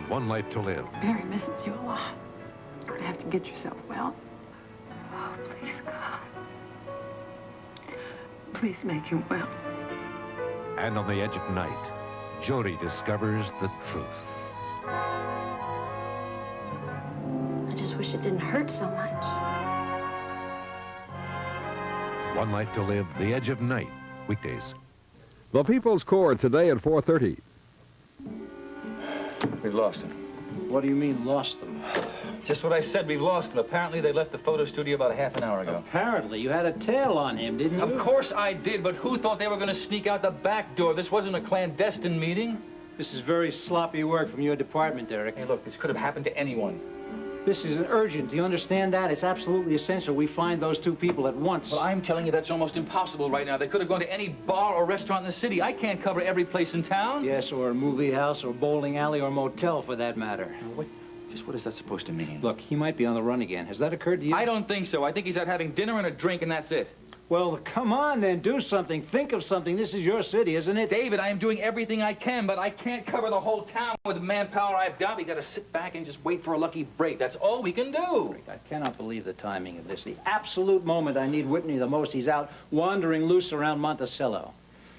One Life to Live. Barry misses you a lot. You're gonna have to get yourself well. Oh, please, God. Please make him well. And on the edge of night, Jody discovers the truth. I just wish it didn't hurt so much. One Life to Live, The Edge of Night, weekdays. The People's Court today at 4:30. We've lost them. What do you mean, lost them? Just what I said, we've lost them. Apparently, they left the photo studio about a half an hour ago. Apparently. You had a tail on him, didn't you? Of course I did, but who thought they were going to sneak out the back door? This wasn't a clandestine meeting. This is very sloppy work from your department, Derek. Hey, look, this could have happened to anyone. This is urgent. Do you understand that? It's absolutely essential we find those two people at once. Well, I'm telling you that's almost impossible right now. They could have gone to any bar or restaurant in the city. I can't cover every place in town. Yes, or a movie house or bowling alley or motel, for that matter. What is that supposed to mean? Look, he might be on the run again. Has that occurred to you? I don't think so. I think he's out having dinner and a drink, and that's it. Well, come on, then. Do something. Think of something. This is your city, isn't it? David, I am doing everything I can, but I can't cover the whole town with the manpower I've got. We got to sit back and just wait for a lucky break. That's all we can do. I cannot believe the timing of this. The absolute moment I need Whitney the most, he's out wandering loose around Monticello.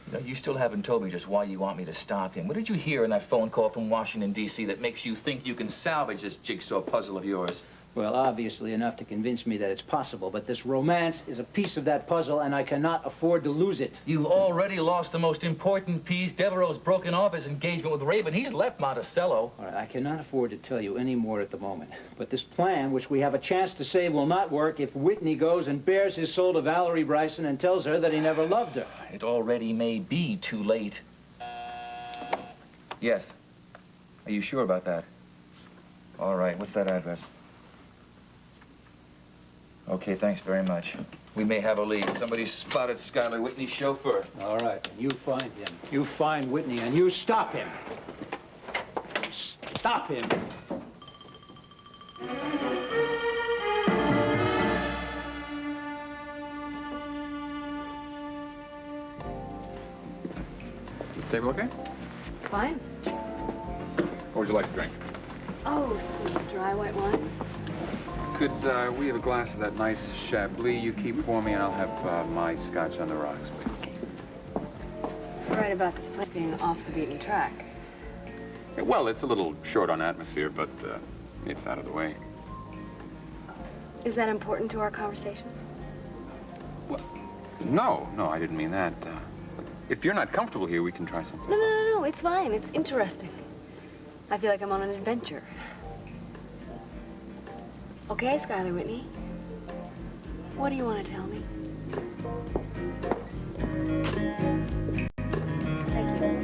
You know, you still haven't told me just why you want me to stop him. What did you hear in that phone call from Washington, D.C. that makes you think you can salvage this jigsaw puzzle of yours? Well, obviously enough to convince me that it's possible, but this romance is a piece of that puzzle, and I cannot afford to lose it. You've already lost the most important piece. Devereaux's broken off his engagement with Raven. He's left Monticello. All right, I cannot afford to tell you any more at the moment. But this plan, which we have a chance to save, will not work if Whitney goes and bears his soul to Valerie Bryson and tells her that he never loved her. It already may be too late. Yes. Are you sure about that? All right, what's that address? Okay, thanks very much. We may have a lead. Somebody spotted Skylar Whitney's chauffeur. All right, you find him. You find Whitney, and you stop him. Stop him. Is the table okay? Fine. What would you like to drink? Oh, sweet dry white wine. Could we have a glass of that nice Chablis you keep for me, and I'll have my scotch on the rocks, please. You're right about this place being off the beaten track. Yeah, well, it's a little short on atmosphere, but it's out of the way. Is that important to our conversation? Well, no, I didn't mean that. If you're not comfortable here, we can try something. No, it's fine. It's interesting. I feel like I'm on an adventure. Okay, Skylar Whitney. What do you want to tell me? Thank you.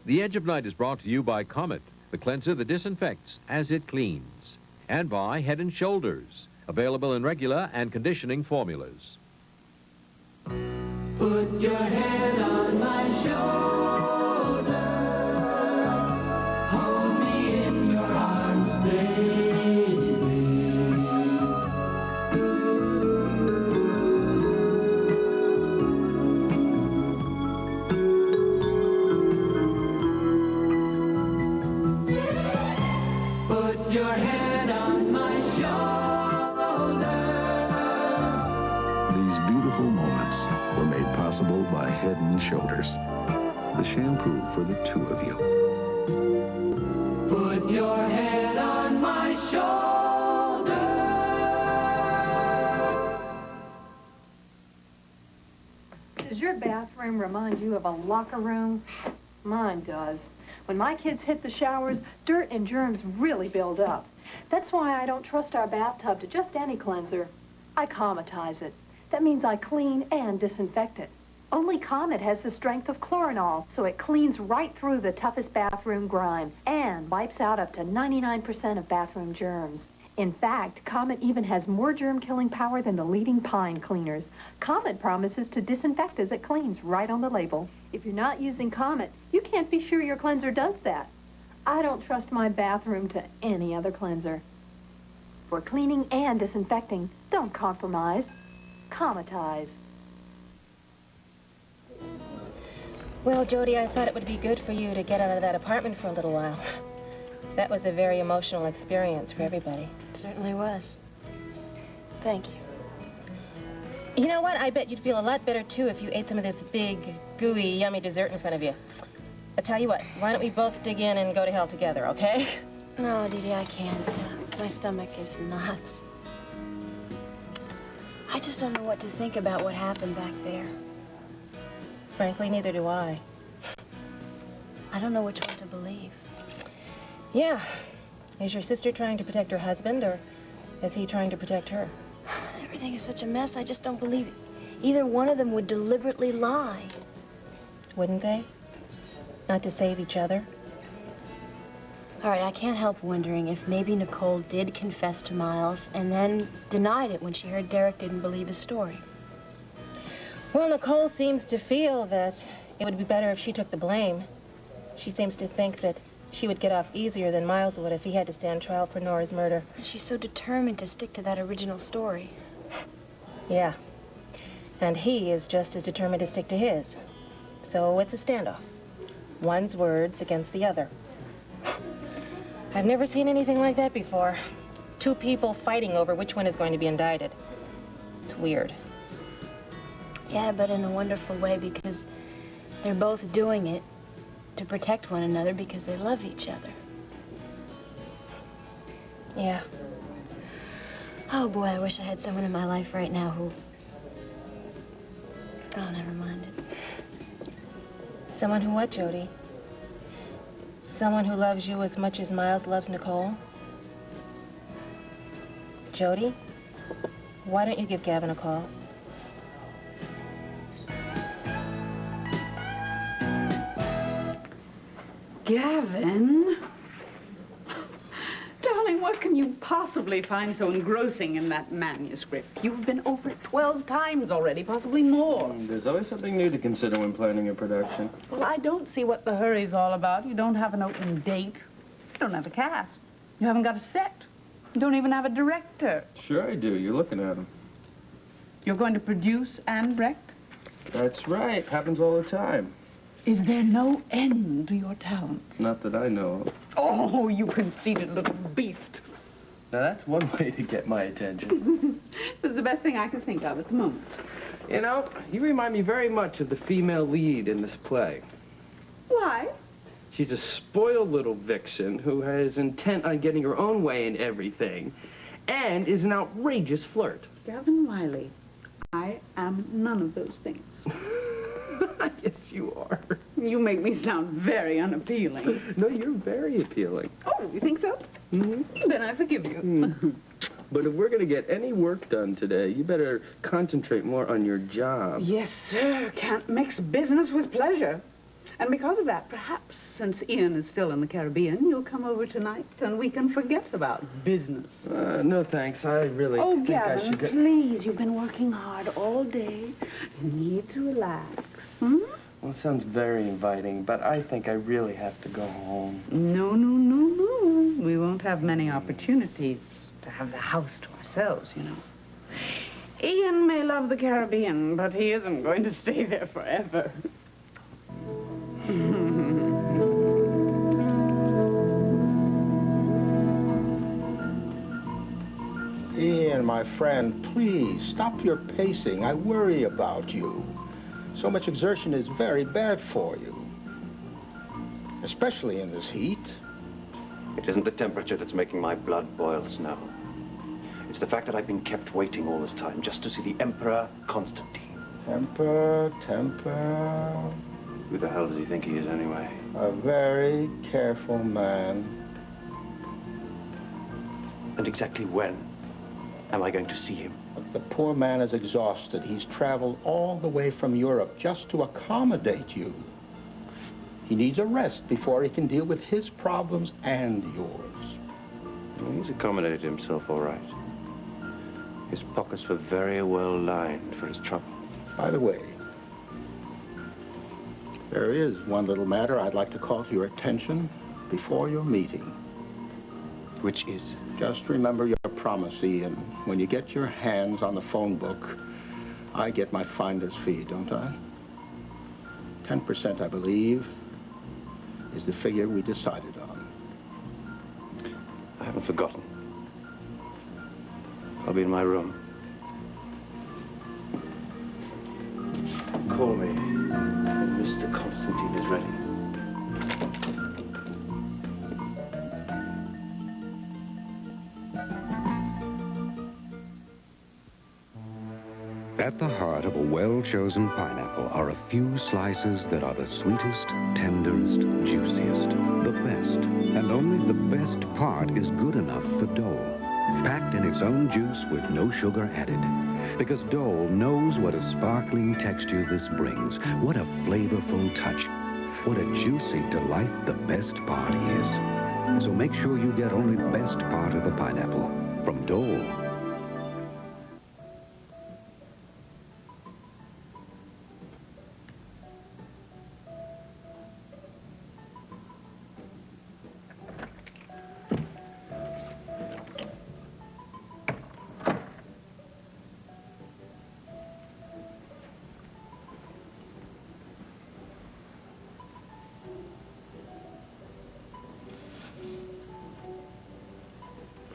The Edge of Night is brought to you by Comet, the cleanser that disinfects as it cleans. And by Head & Shoulders, available in regular and conditioning formulas. Put your head on my shoulder, hold me in your arms, baby. Put your head on my shoulder. These beautiful moments were made possible by Head & Shoulders, the shampoo for the two of you. Put your head on my shoulder. Does your bathroom remind you of a locker room? Mine does. When my kids hit the showers, dirt and germs really build up. That's why I don't trust our bathtub to just any cleanser. I cometize it. That means I clean and disinfect it. Only Comet has the strength of chlorinol, so it cleans right through the toughest bathroom grime and wipes out up to 99% of bathroom germs. In fact, Comet even has more germ-killing power than the leading pine cleaners. Comet promises to disinfect as it cleans, right on the label. If you're not using Comet, you can't be sure your cleanser does that. I don't trust my bathroom to any other cleanser. For cleaning and disinfecting, don't compromise. Cometize. Well, Jody, I thought it would be good for you to get out of that apartment for a little while. That was a very emotional experience for everybody. It certainly was. Thank you. You know what? I bet you'd feel a lot better, too, if you ate some of this big, gooey, yummy dessert in front of you. I tell you what, why don't we both dig in and go to hell together, okay? No, Dee Dee, I can't. My stomach is knots. I just don't know what to think about what happened back there. Frankly, neither do I. I don't know which one to believe. Yeah. Is your sister trying to protect her husband, or is he trying to protect her? Everything is such a mess, I just don't believe either one of them would deliberately lie. Wouldn't they? Not to save each other? All right, I can't help wondering if maybe Nicole did confess to Miles and then denied it when she heard Derek didn't believe his story. Well, Nicole seems to feel that it would be better if she took the blame. She seems to think that she would get off easier than Miles would if he had to stand trial for Nora's murder. And she's so determined to stick to that original story. Yeah. And he is just as determined to stick to his. So it's a standoff. One's words against the other. I've never seen anything like that before. Two people fighting over which one is going to be indicted. It's weird. Yeah, but in a wonderful way, because they're both doing it to protect one another because they love each other. Yeah. Oh, boy, I wish I had someone in my life right now who... Oh, never mind it. Someone who what, Jody? Someone who loves you as much as Miles loves Nicole? Jody, why don't you give Gavin a call? Gavin? Darling, what can you possibly find so engrossing in that manuscript? You've been over it 12 times already, possibly more. There's always something new to consider when planning a production. Well, I don't see what the hurry's all about. You don't have an opening date. You don't have a cast. You haven't got a set. You don't even have a director. Sure I do. You're looking at him. You're going to produce and direct? That's right. Happens all the time. Is there no end to your talents? Not that I know of. Oh, you conceited little beast. Now, that's one way to get my attention. This is the best thing I can think of at the moment. You know, you remind me very much of the female lead in this play. Why? She's a spoiled little vixen who is intent on getting her own way in everything and is an outrageous flirt. Gavin Wiley, I am none of those things. Yes, you are. You make me sound very unappealing. No, you're very appealing. Oh, you think so? Mm-hmm. Then I forgive you. But if we're going to get any work done today, you better concentrate more on your job. Yes, sir. Can't mix business with pleasure. And because of that, perhaps, since Ian is still in the Caribbean, you'll come over tonight and we can forget about business. No, thanks. I really think Gavin, I should get... please. You've been working hard all day. You need to relax. Hmm? Well, it sounds very inviting, but I think I really have to go home. No, no, no, no. We won't have many opportunities to have the house to ourselves, you know. Ian may love the Caribbean, but he isn't going to stay there forever. Ian, my friend, please, stop your pacing. I worry about you. So much exertion is very bad for you. Especially in this heat. It isn't the temperature that's making my blood boil, Snow. It's the fact that I've been kept waiting all this time just to see the Emperor Constantine. Temper. Who the hell does he think he is, anyway? A very careful man. And exactly when am I going to see him? The poor man is exhausted. He's traveled all the way from Europe just to accommodate you. He needs a rest before he can deal with his problems and yours. Well, he's accommodated himself all right. His pockets were very well lined for his trouble. By the way, there is one little matter I'd like to call to your attention before your meeting. Which is? Just remember your promise, Ian. When you get your hands on the phone book, I get my finder's fee, don't I? 10%, I believe, is the figure we decided on. I haven't forgotten. I'll be in my room. Call me when Mr. Constantine is ready. At the heart of a well-chosen pineapple are a few slices that are the sweetest, tenderest, juiciest, the best. And only the best part is good enough for Dole. Packed in its own juice with no sugar added. Because Dole knows what a sparkling texture this brings, what a flavorful touch, what a juicy delight the best part is. So make sure you get only best part of the pineapple from Dole.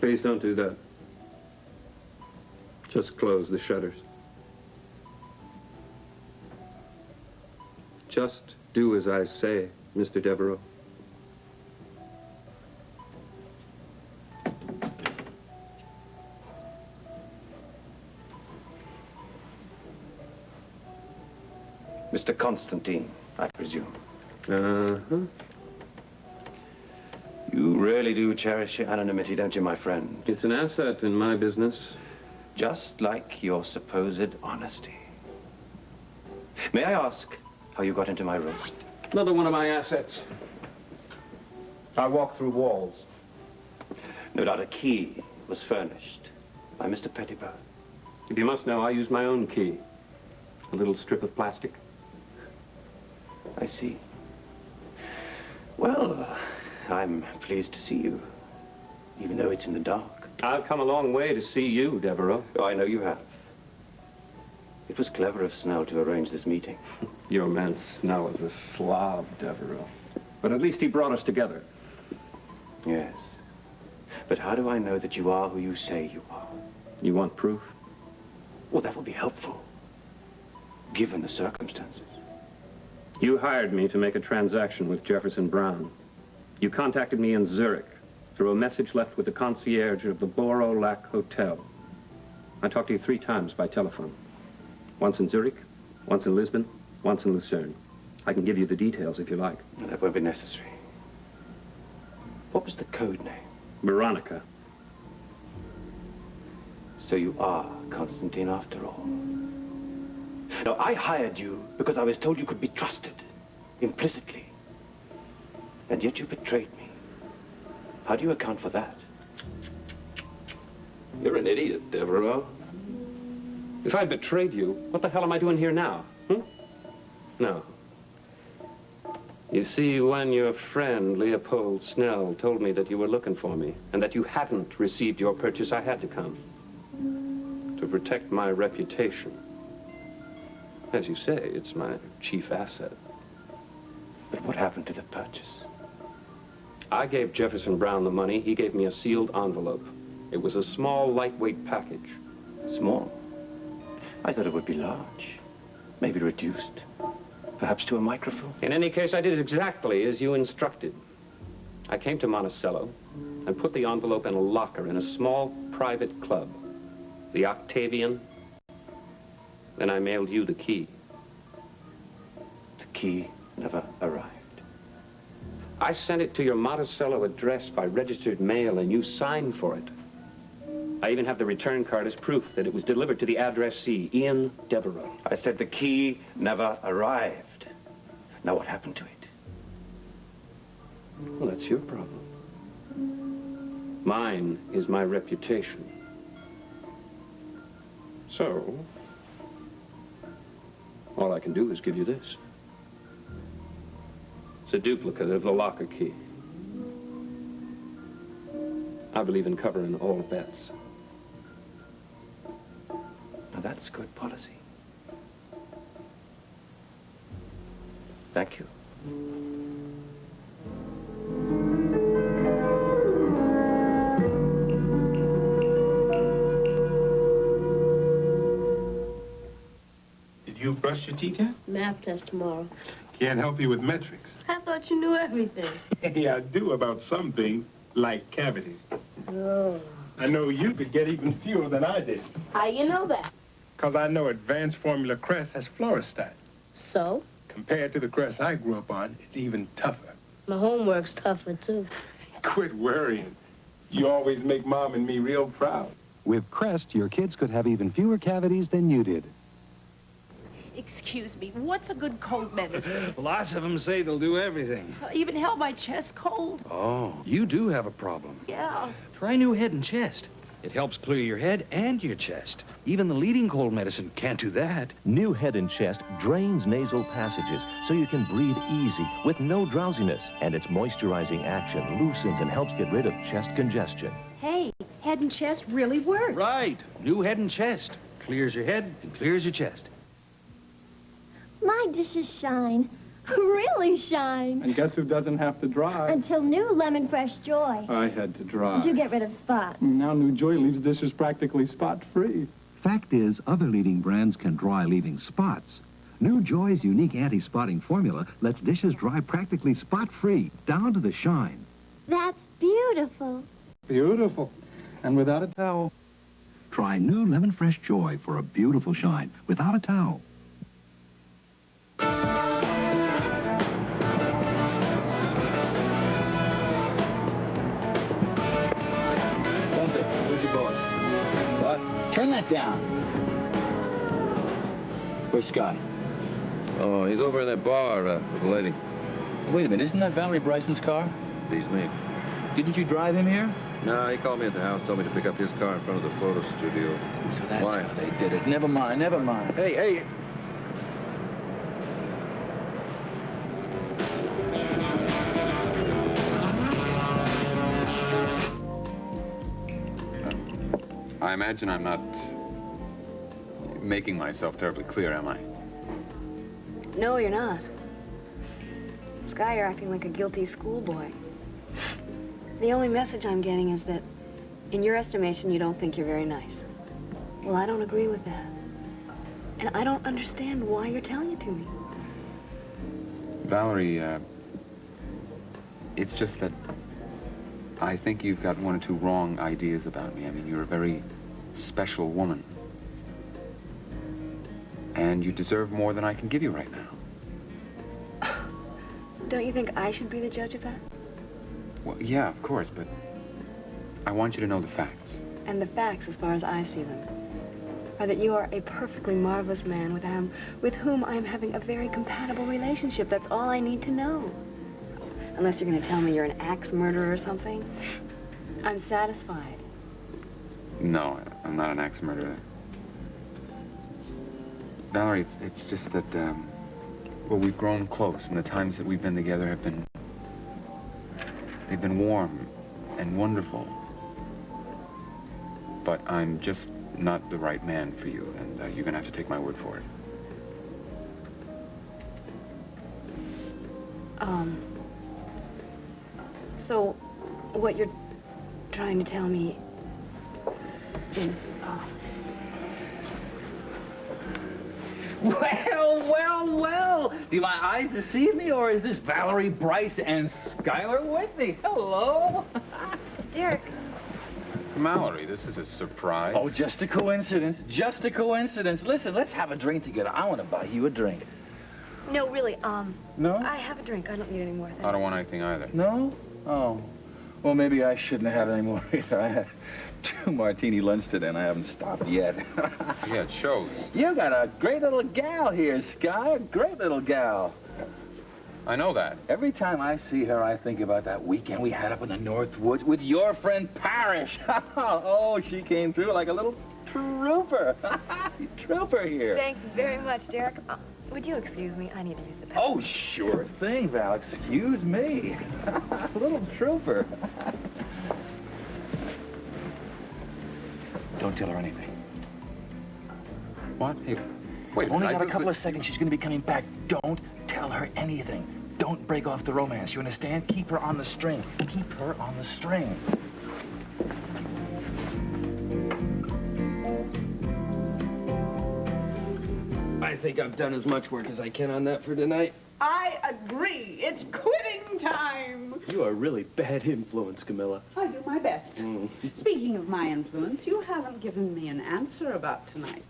Please don't do that. Just close the shutters. Just do as I say, Mr. Devereaux. Mr. Constantine, I presume. Uh-huh. You really do cherish your anonymity, don't you, my friend? It's an asset in my business. Just like your supposed honesty. May I ask how you got into my room? Another one of my assets. I walk through walls. No doubt a key was furnished by Mr. Pettibone. If you must know, I use my own key. A little strip of plastic. I see. Well, I'm pleased to see you, even though it's in the dark. I've come a long way to see you, Devereaux. Oh, I know you have. It was clever of Snell to arrange this meeting. Your man Snell is a slob, Devereaux. But at least he brought us together. Yes. But how do I know that you are who you say you are? You want proof? Well, that would be helpful, given the circumstances. You hired me to make a transaction with Jefferson Brown. You contacted me in Zurich through a message left with the concierge of the Borough Lac Hotel. I talked to you 3 times by telephone. Once in Zurich, once in Lisbon, once in Lucerne. I can give you the details if you like. No, that won't be necessary. What was the code name? Veronica. So you are Constantine after all. Now, I hired you because I was told you could be trusted, implicitly. And yet you betrayed me. How do you account for that? You're an idiot, Devereaux. If I betrayed you, what the hell am I doing here now? No. You see, when your friend, Leopold Snell, told me that you were looking for me and that you hadn't received your purchase, I had to come. To protect my reputation. As you say, it's my chief asset. But what happened to the purchase? I gave Jefferson Brown the money. He gave me a sealed envelope. It was a small, lightweight package. Small? I thought it would be large. Maybe reduced. Perhaps to a microphone. In any case, I did exactly as you instructed. I came to Monticello and put the envelope in a locker in a small private club, the Octavian. Then I mailed you the key. The key never arrived. I sent it to your Monticello address by registered mail, and you signed for it. I even have the return card as proof that it was delivered to the addressee, Ian Devereaux. I said the key never arrived. Now what happened to it? Well, that's your problem. Mine is my reputation. So, all I can do is give you this. It's a duplicate of the locker key. I believe in covering all bets. Now that's good policy. Thank you. Did you brush your teeth yet? Math test tomorrow. Can't help you with metrics. I thought you knew everything. Yeah, I do about some things, like cavities. Oh. I know you could get even fewer than I did. How you know that? Because I know advanced formula crest has fluorostat. So? Compared to the crest I grew up on, it's even tougher. My homework's tougher, too. Quit worrying. You always make Mom and me real proud. With Crest, your kids could have even fewer cavities than you did. Excuse me, what's a good cold medicine? Lots of them say they'll do everything. Even held my chest cold? Oh, you do have a problem. Yeah. Try new Head and Chest. It helps clear your head and your chest. Even the leading cold medicine can't do that. New Head and Chest drains nasal passages so you can breathe easy with no drowsiness. And its moisturizing action loosens and helps get rid of chest congestion. Hey, Head and Chest really works. Right. New Head and Chest. Clears your head and clears your chest. My dishes shine. Really shine. And guess who doesn't have to dry? Until new Lemon Fresh Joy. I had to dry. To get rid of spots. Now new Joy leaves dishes practically spot-free. Fact is, other leading brands can dry leaving spots. New Joy's unique anti-spotting formula lets dishes dry practically spot-free, down to the shine. That's beautiful. Beautiful. And without a towel. Try new Lemon Fresh Joy for a beautiful shine without a towel. Turn that down. Where's Scott? Oh, he's over in that bar with the lady. Wait a minute, isn't that Valerie Bryson's car? He's me. Didn't you drive him here? No, he called me at the house, told me to pick up his car in front of the photo studio. So that's Why? how they did it. Never mind, never mind. Hey! I imagine I'm not making myself terribly clear, am I? No, you're not. Sky, you're acting like a guilty schoolboy. The only message I'm getting is that, in your estimation, you don't think you're very nice. Well, I don't agree with that. And I don't understand why you're telling it to me. Valerie, it's just that I think you've got one or two wrong ideas about me. I mean, you're a very special woman. And you deserve more than I can give you right now. Don't you think I should be the judge of that? Well, yeah, of course, but I want you to know the facts. And the facts, as far as I see them, are that you are a perfectly marvelous man with whom I'm having a very compatible relationship. That's all I need to know. Unless you're going to tell me you're an axe murderer or something. I'm satisfied. No, I'm not an axe murderer. Valerie, it's just that, well, we've grown close, and the times that we've been together have been... they've been warm and wonderful. But I'm just not the right man for you, and you're gonna have to take my word for it. So, what you're trying to tell me is, Well, do my eyes deceive me, or is this Valerie Bryce and Skylar Whitney? Hello. Derek. Mallory, this is a surprise. Oh, just a coincidence. Just a coincidence. Listen, let's have a drink together. I want to buy you a drink. No, really, No? I have a drink. I don't need any more. I don't want anything either. No? Oh. Well, maybe I shouldn't have any more either. 2-martini lunch today, and I haven't stopped yet. Yeah, it shows. You got a great little gal here, Sky. A great little gal. I know that. Every time I see her, I think about that weekend we had up in the North Woods with your friend Parrish. Oh, she came through like a little trooper. Trooper here. Thanks very much, Derek. Would you excuse me? I need to use the bathroom. Oh, sure thing, Val. Excuse me. Little trooper. Don't tell her anything. What? Hey, wait. Only got a couple of seconds. She's going to be coming back. Don't tell her anything. Don't break off the romance. You understand? Keep her on the string. Keep her on the string. I think I've done as much work as I can on that for tonight. I agree. It's quitting time. You are a really bad influence, Camilla. I do my best. Speaking of my influence, you haven't given me an answer about tonight.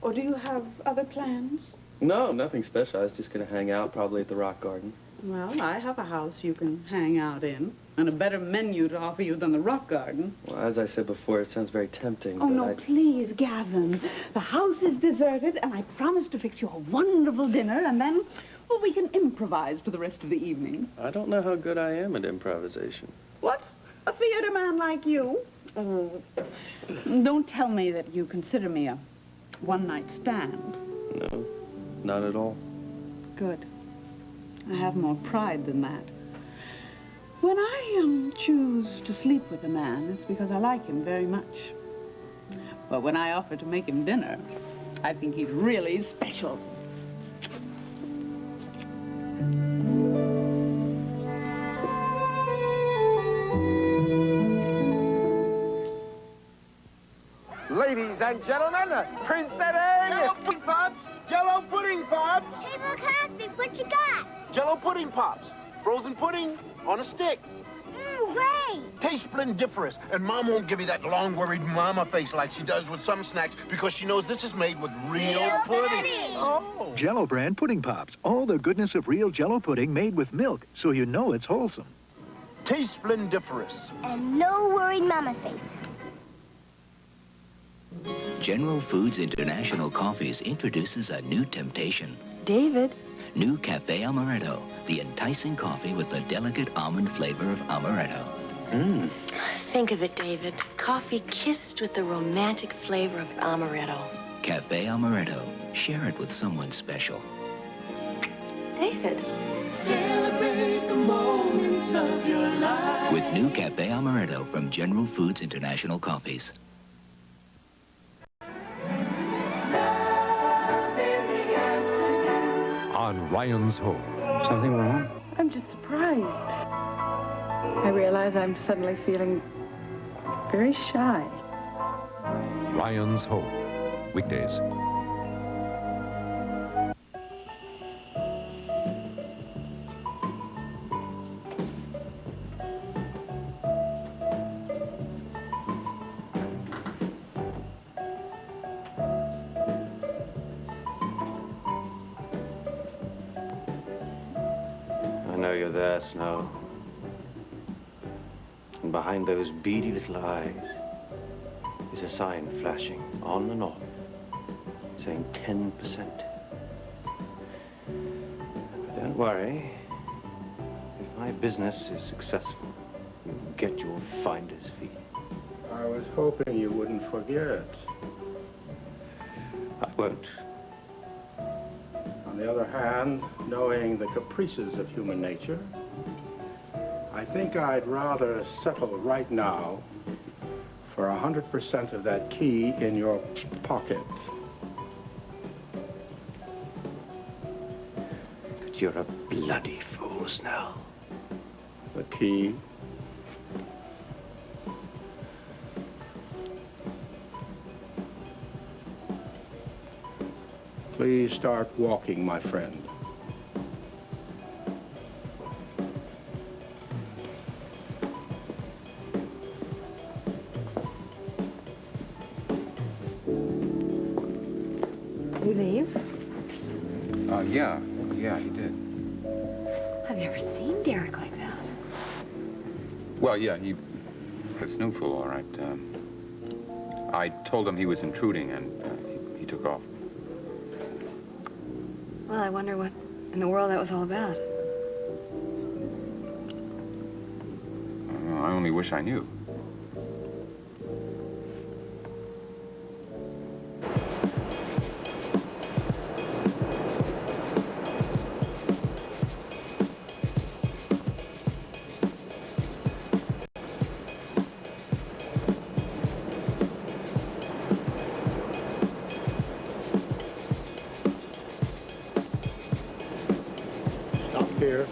Or do you have other plans? No, nothing special. I was just going to hang out, probably at the Rock Garden. Well, I have a house you can hang out in, and a better menu to offer you than the Rock Garden. Well, as I said before, it sounds very tempting, Oh, but no, please, Gavin. The house is deserted, and I promise to fix you a wonderful dinner, and then, well, we can improvise for the rest of the evening. I don't know how good I am at improvisation. What? A theater man like you? Oh, don't tell me that you consider me a one-night stand. No, not at all. Good. I have more pride than that. When I choose to sleep with a man, it's because I like him very much. But when I offer to make him dinner, I think he's really special. Ladies and gentlemen, Princess Jello pudding pops! Jello pudding pops! Hey, look, Husby, what you got? Jello pudding pops. Frozen pudding on a stick. Great. Tastes splendiferous, and Mom won't give you that long, worried mama face like she does with some snacks because she knows this is made with real pudding. Oh. Jell-O brand pudding pops. All the goodness of real Jell-O pudding made with milk, so you know it's wholesome. Tastes splendiferous. And no worried mama face. General Foods International Coffees introduces a new temptation. David. New Cafe Amaretto, the enticing coffee with the delicate almond flavor of amaretto. Think of it, David. Coffee kissed with the romantic flavor of amaretto. Cafe Amaretto. Share it with someone special. David. Celebrate the moments of your life. With new Cafe Amaretto from General Foods International Coffees. On Ryan's Home. Something wrong? I'm just surprised. I realize I'm suddenly feeling very shy. Ryan's Home. Weekdays. I know you're there, Snow. And behind those beady little eyes is a sign flashing on and off, saying 10%. But don't worry. If my business is successful, you'll get your finder's fee. I was hoping you wouldn't forget. I won't. On the other hand, knowing the caprices of human nature, I think I'd rather settle right now for 100% of that key in your pocket. But you're a bloody fool, Snow. The key. Please start walking, my friend. You leave? Yeah, he did. I've never seen Derek like that. Well, yeah, he... A snootful, all right. I told him he was intruding, and he took off. Well, I wonder what in the world that was all about. I only wish I knew. Here.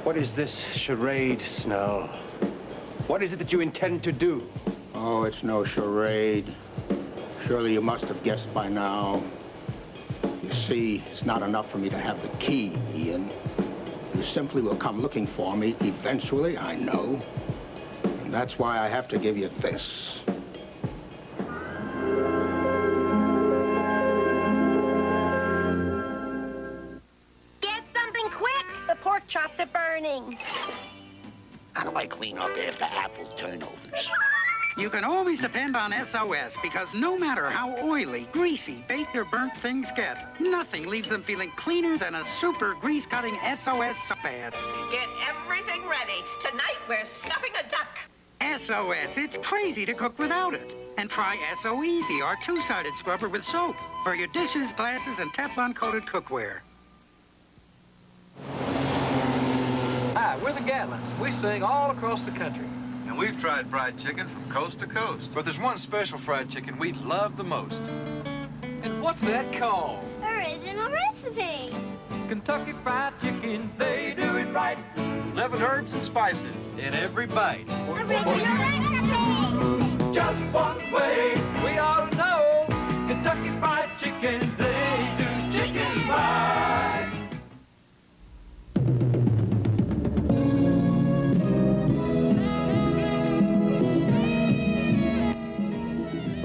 What is this charade, Snell? What is it that you intend to do? Oh, it's no charade. Surely you must have guessed by now. You see, it's not enough for me to have the key, Ian. You simply will come looking for me eventually, I know. And that's why I have to give you this. Chops are burning. How do I clean up after apple turnovers? You can always depend on SOS because no matter how oily, greasy, baked, or burnt things get, nothing leaves them feeling cleaner than a super grease-cutting SOS soap pad. Get everything ready. Tonight we're stuffing a duck. SOS, it's crazy to cook without it. And try SO Easy, our two-sided scrubber with soap for your dishes, glasses, and Teflon-coated cookware. Hi, we're the Gatlins. We sing all across the country. And we've tried fried chicken from coast to coast. But there's one special fried chicken we love the most. And what's that called? Original recipe. Kentucky Fried Chicken, they do it right. 11 herbs and spices in every bite. Original recipe. Just one way, we ought to know. Kentucky Fried Chicken, they do chicken right.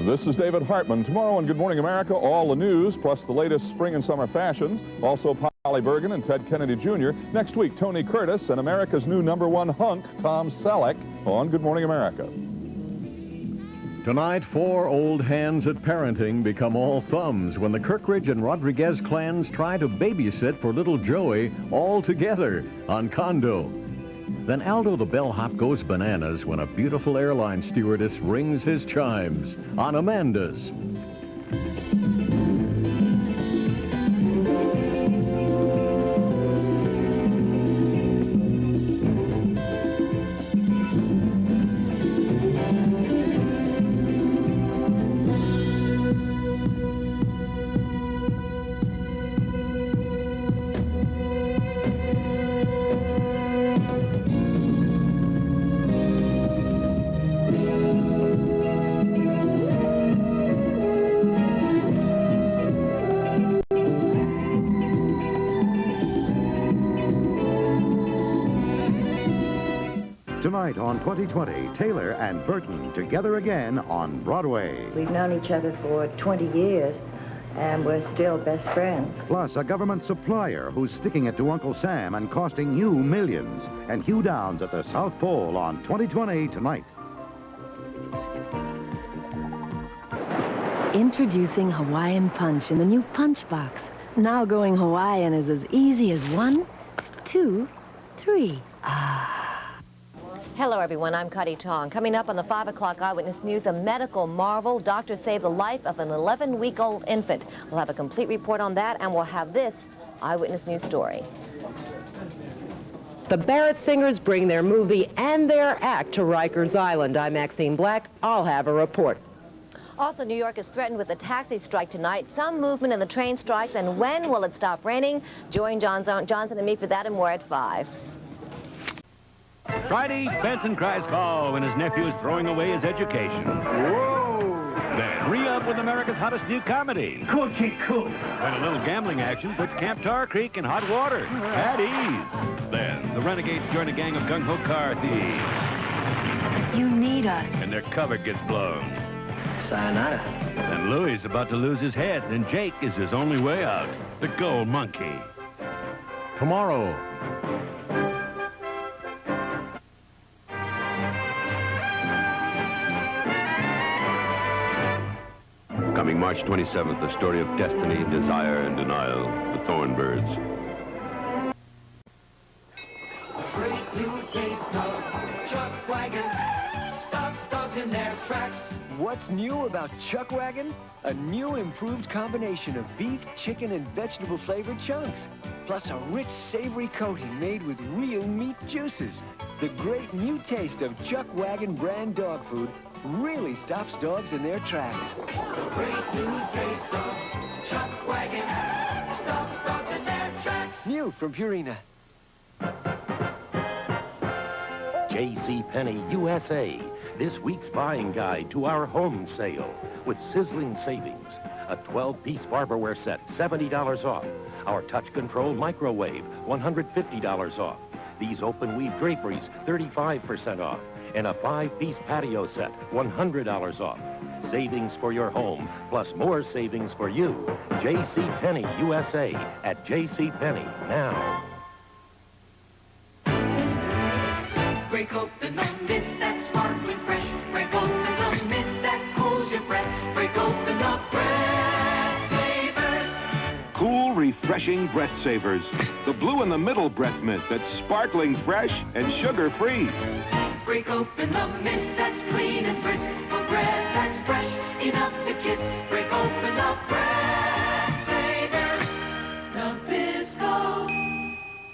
This is David Hartman. Tomorrow on Good Morning America, all the news, plus the latest spring and summer fashions. Also, Polly Bergen and Ted Kennedy Jr. Next week, Tony Curtis and America's new #1 hunk, Tom Selleck, on Good Morning America. Tonight, 4 old hands at parenting become all thumbs when the Kirkridge and Rodriguez clans try to babysit for little Joey all together on Condo. Then Aldo the bellhop goes bananas when a beautiful airline stewardess rings his chimes on Amanda's. Tonight on 2020, Taylor and Burton together again on Broadway. We've known each other for 20 years, and we're still best friends. Plus, a government supplier who's sticking it to Uncle Sam and costing you millions. And Hugh Downs at the South Pole on 2020 tonight. Introducing Hawaiian Punch in the new Punch Box. Now going Hawaiian is as easy as 1, 2, 3. Hello, everyone. I'm Cuddy Tong. Coming up on the 5 o'clock Eyewitness News, a medical marvel. Doctors saved the life of an 11-week-old infant. We'll have a complete report on that, and we'll have this Eyewitness News story. The Barrett Singers bring their movie and their act to Rikers Island. I'm Maxine Black. I'll have a report. Also, New York is threatened with a taxi strike tonight. Some movement in the train strikes, and when will it stop raining? Join Johnson and me for that and more at 5. Friday, Benson cries foul when his nephew is throwing away his education. Whoa! Then re-up with America's hottest new comedy. Cookie Cool. Then a little gambling action puts Camp Tar Creek in hot water. At ease. Then the Renegades join a gang of gung-ho car thieves. You need us. And their cover gets blown. Sayonara. And Louis is about to lose his head, and Jake is his only way out. The Gold Monkey. Tomorrow. Coming March 27th, the story of destiny, desire, and denial, the Thornbirds. Great new taste of Chuck Wagon. Stops dogs in their tracks. What's new about Chuck Wagon? A new improved combination of beef, chicken, and vegetable-flavored chunks. Plus a rich, savory coating made with real meat juices. The great new taste of Chuck Wagon brand dog food really stops dogs in their tracks. The great new taste of Chuck Wagon. Stops dogs in their tracks. New from Purina. JCPenney USA, this week's buying guide to our home sale with sizzling savings. A 12-piece barberware set, $70 off. Our touch-control microwave, $150 off. These open-weave draperies, 35% off. And a 5-piece patio set, $100 off. Savings for your home, plus more savings for you. JCPenney USA at JCPenney now. Break open the mint that's sparkling fresh. Break open the mint that cools your breath. Break open the breath savers. Cool, refreshing breath savers. The blue in the middle breath mint that's sparkling fresh and sugar-free. Break open the mint that